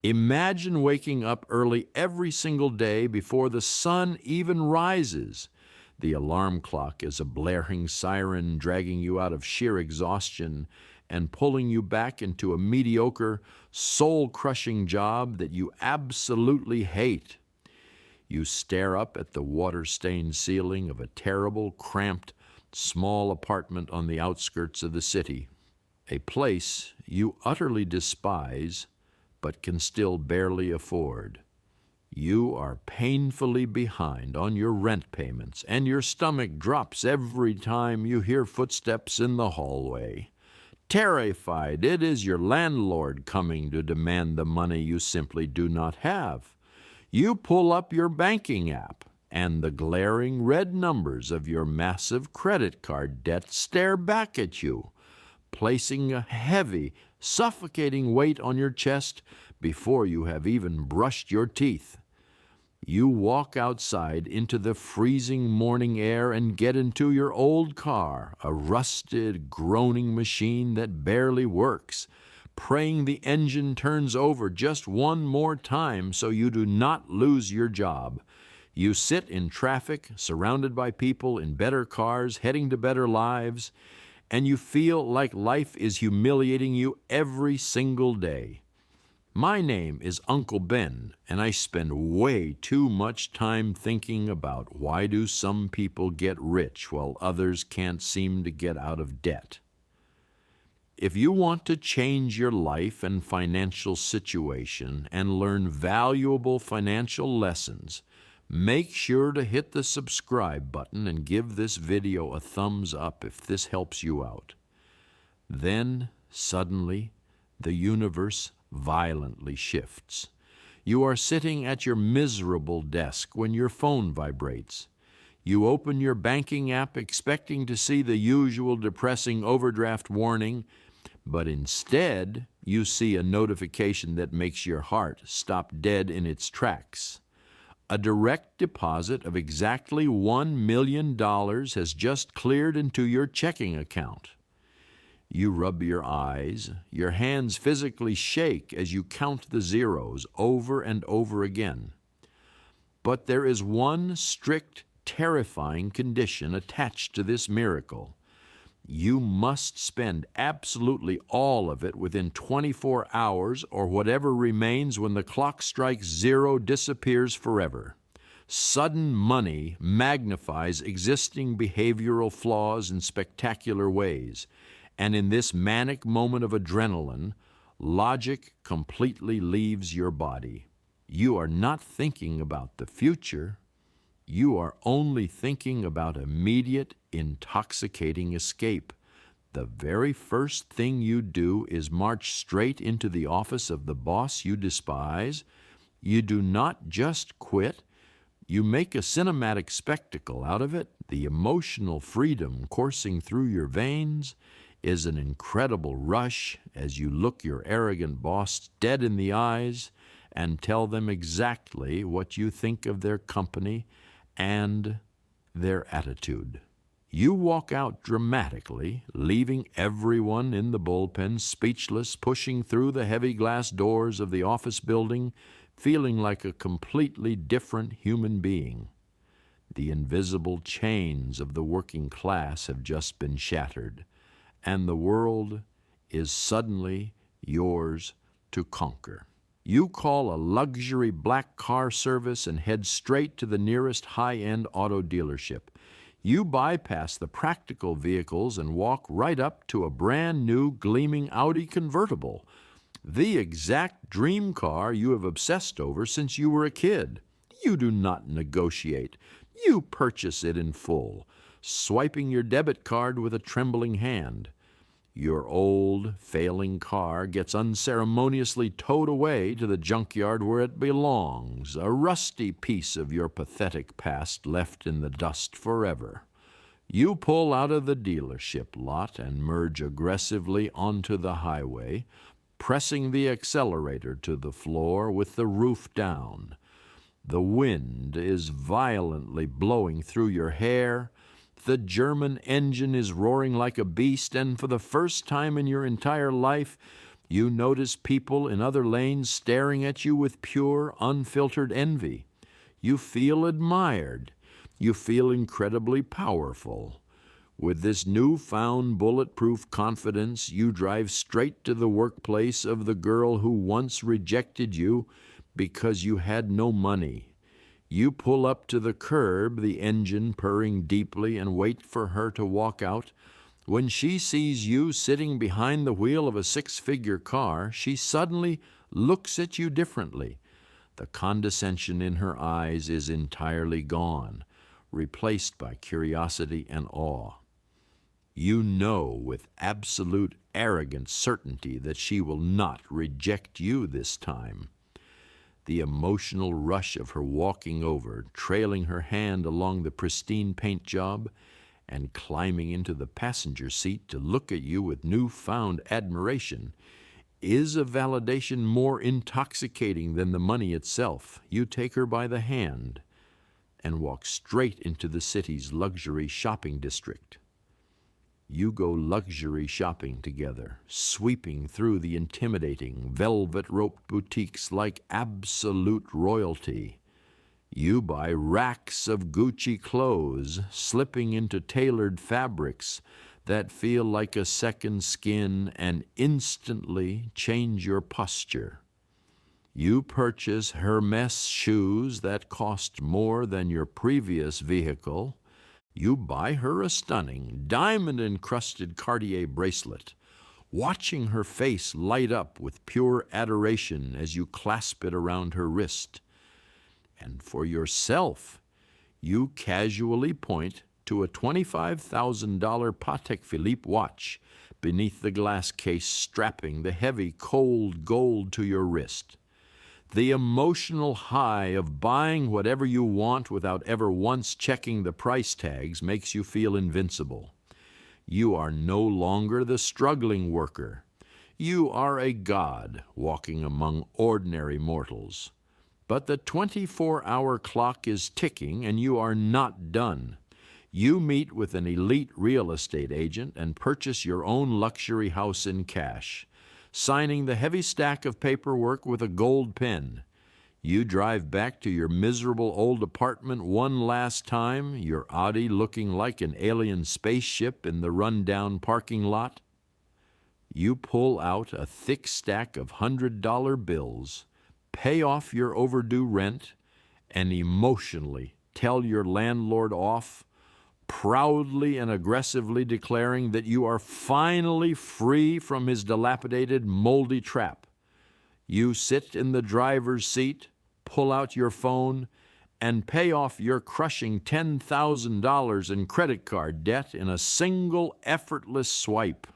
Imagine waking up early every single day before the sun even rises. The alarm clock is a blaring siren dragging you out of sheer exhaustion and pulling you back into a mediocre, soul-crushing job that you absolutely hate. You stare up at the water-stained ceiling of a terrible, cramped, small apartment on the outskirts of the city, a place you utterly despise but can still barely afford. You are painfully behind on your rent payments, and your stomach drops every time you hear footsteps in the hallway. Terrified, it is your landlord coming to demand the money you simply do not have. You pull up your banking app, and the glaring red numbers of your massive credit card debt stare back at you, placing a heavy, suffocating weight on your chest before you have even brushed your teeth. You walk outside into the freezing morning air and get into your old car, a rusted, groaning machine that barely works, praying the engine turns over just one more time so you do not lose your job. You sit in traffic, surrounded by people in better cars, heading to better lives, and you feel like life is humiliating you every single day. My name is Uncle Ben, and I spend way too much time thinking about why do some people get rich while others can't seem to get out of debt. If you want to change your life and financial situation and learn valuable financial lessons, make sure to hit the subscribe button and give this video a thumbs up if this helps you out. Then, suddenly, the universe violently shifts. You are sitting at your miserable desk when your phone vibrates. You open your banking app expecting to see the usual depressing overdraft warning, but instead you see a notification that makes your heart stop dead in its tracks. A direct deposit of exactly $1 million has just cleared into your checking account. You rub your eyes, your hands physically shake as you count the zeros over and over again. But there is one strict, terrifying condition attached to this miracle. You must spend absolutely all of it within 24 hours, or whatever remains when the clock strikes zero disappears forever. Sudden money magnifies existing behavioral flaws in spectacular ways. And in this manic moment of adrenaline, logic completely leaves your body. You are not thinking about the future. You are only thinking about immediate, intoxicating escape. The very first thing you do is march straight into the office of the boss you despise. You do not just quit. You make a cinematic spectacle out of it. The emotional freedom coursing through your veins is an incredible rush as you look your arrogant boss dead in the eyes and tell them exactly what you think of their company and their attitude. You walk out dramatically, leaving everyone in the bullpen speechless, pushing through the heavy glass doors of the office building, feeling like a completely different human being. The invisible chains of the working class have just been shattered, and the world is suddenly yours to conquer. You call a luxury black car service and head straight to the nearest high-end auto dealership. You bypass the practical vehicles and walk right up to a brand new gleaming Audi convertible, the exact dream car you have obsessed over since you were a kid. You do not negotiate. You purchase it in full, swiping your debit card with a trembling hand. Your old, failing car gets unceremoniously towed away to the junkyard where it belongs, a rusty piece of your pathetic past left in the dust forever. You pull out of the dealership lot and merge aggressively onto the highway, pressing the accelerator to the floor with the roof down. The wind is violently blowing through your hair. The German engine is roaring like a beast, and for the first time in your entire life, You notice people in other lanes staring at you with pure, unfiltered envy. You feel admired. You feel incredibly powerful. With this newfound bulletproof confidence, you drive straight to the workplace of the girl who once rejected you because you had no money. You pull up to the curb, the engine purring deeply, and wait for her to walk out. When she sees you sitting behind the wheel of a six-figure car, she suddenly looks at you differently. The condescension in her eyes is entirely gone, replaced by curiosity and awe. You know with absolute arrogant certainty that she will not reject you this time. The emotional rush of her walking over, trailing her hand along the pristine paint job, and climbing into the passenger seat to look at you with newfound admiration is a validation more intoxicating than the money itself. You take her by the hand and walk straight into the city's luxury shopping district. You go luxury shopping together, sweeping through the intimidating, velvet-roped boutiques like absolute royalty. You buy racks of Gucci clothes, slipping into tailored fabrics that feel like a second skin and instantly change your posture. You purchase Hermes shoes that cost more than your previous vehicle. You buy her a stunning, diamond-encrusted Cartier bracelet, watching her face light up with pure adoration as you clasp it around her wrist. And for yourself, you casually point to a $25,000 Patek Philippe watch beneath the glass case strapping the heavy, cold gold to your wrist. The emotional high of buying whatever you want without ever once checking the price tags makes you feel invincible. You are no longer the struggling worker. You are a god walking among ordinary mortals. But the 24-hour clock is ticking and you are not done. You meet with an elite real estate agent and purchase your own luxury house in cash, signing the heavy stack of paperwork with a gold pen. You drive back to your miserable old apartment one last time, your Audi looking like an alien spaceship in the run-down parking lot. You pull out a thick stack of $100 bills, pay off your overdue rent, and emotionally tell your landlord off, proudly and aggressively declaring that you are finally free from his dilapidated, moldy trap. You sit in the driver's seat, pull out your phone, and pay off your crushing $10,000 in credit card debt in a single effortless swipe.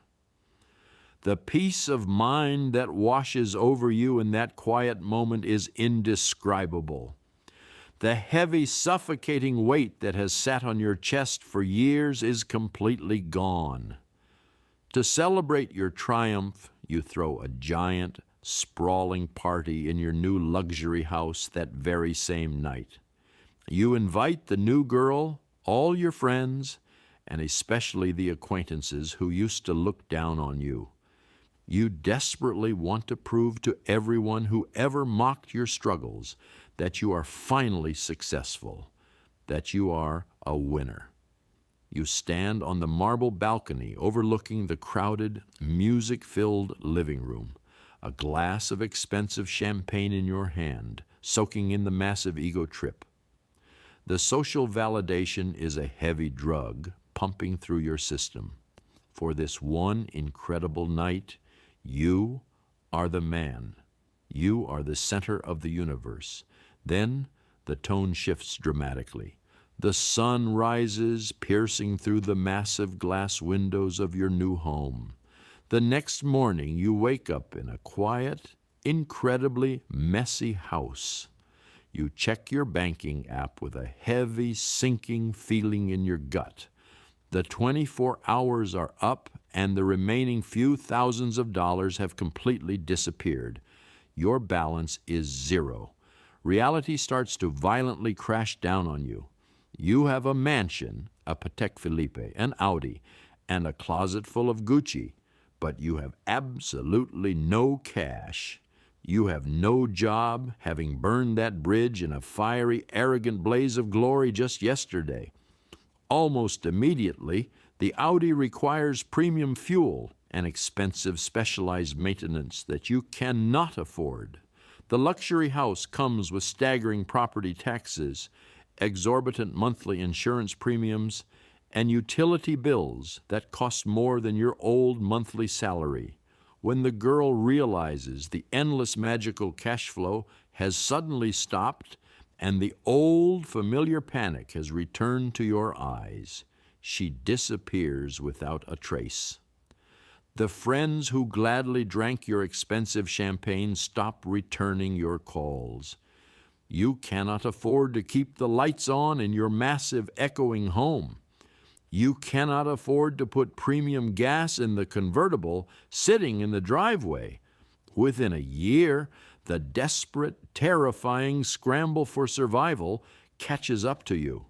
The peace of mind that washes over you in that quiet moment is indescribable. The heavy, suffocating weight that has sat on your chest for years is completely gone. To celebrate your triumph, you throw a giant, sprawling party in your new luxury house that very same night. You invite the new girl, all your friends, and especially the acquaintances who used to look down on you. You desperately want to prove to everyone who ever mocked your struggles that you are finally successful, that you are a winner. You stand on the marble balcony overlooking the crowded, music-filled living room, a glass of expensive champagne in your hand, soaking in the massive ego trip. The social validation is a heavy drug pumping through your system. For this one incredible night, you are the man. You are the center of the universe. Then the tone shifts dramatically. The sun rises, piercing through the massive glass windows of your new home. The next morning, you wake up in a quiet, incredibly messy house. You check your banking app with a heavy, sinking feeling in your gut. The 24 hours are up, and the remaining few thousands of dollars have completely disappeared. Your balance is zero. Reality starts to violently crash down on you. You have a mansion, a Patek Philippe, an Audi, and a closet full of Gucci, but you have absolutely no cash. You have no job, having burned that bridge in a fiery, arrogant blaze of glory just yesterday. Almost immediately, the Audi requires premium fuel and expensive specialized maintenance that you cannot afford. The luxury house comes with staggering property taxes, exorbitant monthly insurance premiums, and utility bills that cost more than your old monthly salary. When the girl realizes the endless magical cash flow has suddenly stopped and the old familiar panic has returned to your eyes, she disappears without a trace. The friends who gladly drank your expensive champagne stop returning your calls. You cannot afford to keep the lights on in your massive echoing home. You cannot afford to put premium gas in the convertible sitting in the driveway. Within a year, the desperate, terrifying scramble for survival catches up to you.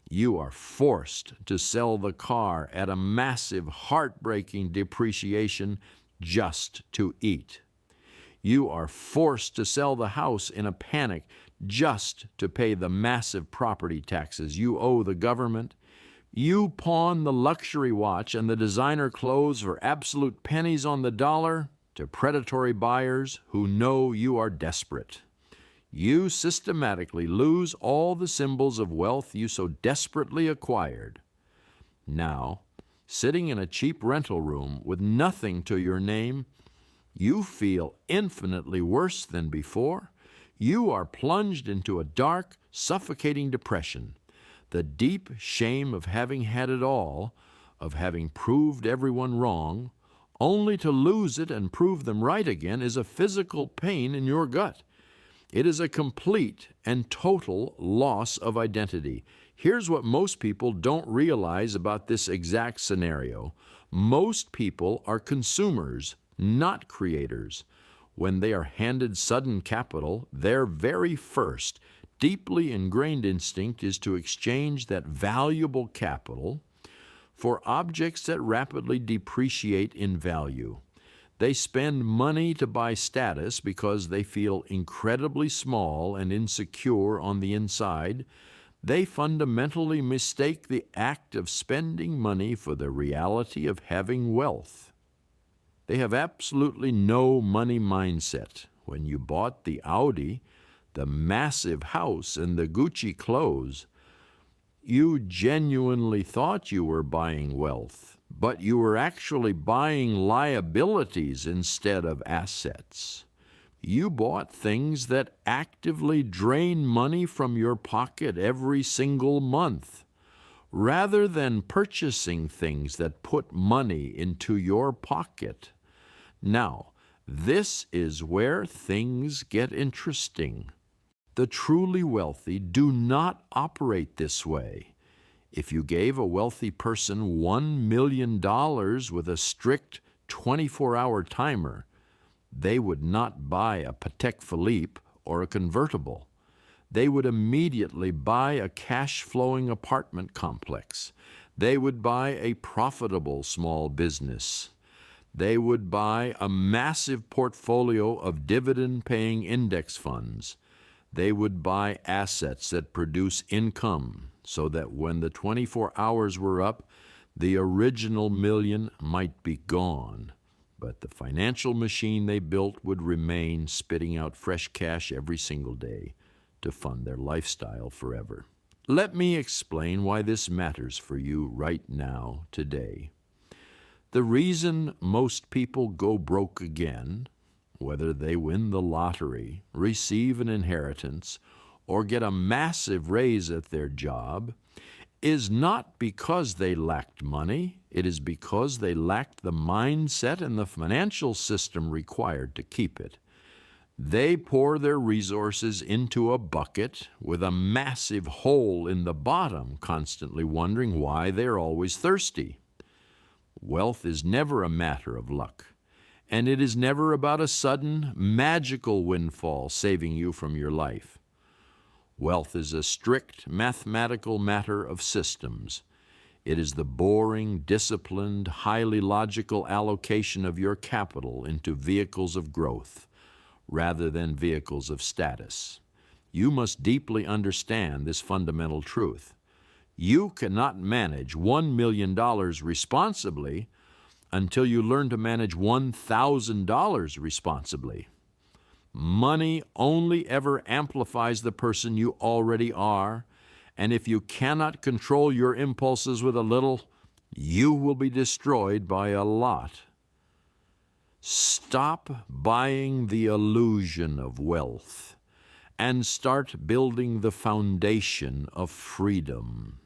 You are forced to sell the car at a massive, heartbreaking depreciation just to eat. You are forced to sell the house in a panic just to pay the massive property taxes you owe the government. You pawn the luxury watch and the designer clothes for absolute pennies on the dollar to predatory buyers who know you are desperate. You systematically lose all the symbols of wealth you so desperately acquired. Now, sitting in a cheap rental room with nothing to your name, you feel infinitely worse than before. You are plunged into a dark, suffocating depression. The deep shame of having had it all, of having proved everyone wrong, only to lose it and prove them right again, is a physical pain in your gut. It is a complete and total loss of identity. Here's what most people don't realize about this exact scenario. Most people are consumers, not creators. When they are handed sudden capital, their very first, deeply ingrained instinct is to exchange that valuable capital for objects that rapidly depreciate in value. They spend money to buy status because they feel incredibly small and insecure on the inside. They fundamentally mistake the act of spending money for the reality of having wealth. They have absolutely no money mindset. When you bought the Audi, the massive house, and the Gucci clothes, you genuinely thought you were buying wealth, but you were actually buying liabilities instead of assets. You bought things that actively drain money from your pocket every single month, rather than purchasing things that put money into your pocket. Now, this is where things get interesting. The truly wealthy do not operate this way. If you gave a wealthy person $1 million with a strict 24-hour timer, they would not buy a Patek Philippe or a convertible. They would immediately buy a cash-flowing apartment complex. They would buy a profitable small business. They would buy a massive portfolio of dividend-paying index funds. They would buy assets that produce income so that when the 24 hours were up, the original million might be gone, but the financial machine they built would remain spitting out fresh cash every single day to fund their lifestyle forever. Let me explain why this matters for you right now, today. The reason most people go broke again, whether they win the lottery, receive an inheritance, or get a massive raise at their job, is not because they lacked money. It is because they lacked the mindset and the financial system required to keep it. They pour their resources into a bucket with a massive hole in the bottom, constantly wondering why they're always thirsty. Wealth is never a matter of luck. And it is never about a sudden, magical windfall saving you from your life. Wealth is a strict mathematical matter of systems. It is the boring, disciplined, highly logical allocation of your capital into vehicles of growth rather than vehicles of status. You must deeply understand this fundamental truth. You cannot manage $1 million responsibly until you learn to manage $1,000 responsibly. Money only ever amplifies the person you already are, and if you cannot control your impulses with a little, you will be destroyed by a lot. Stop buying the illusion of wealth and start building the foundation of freedom.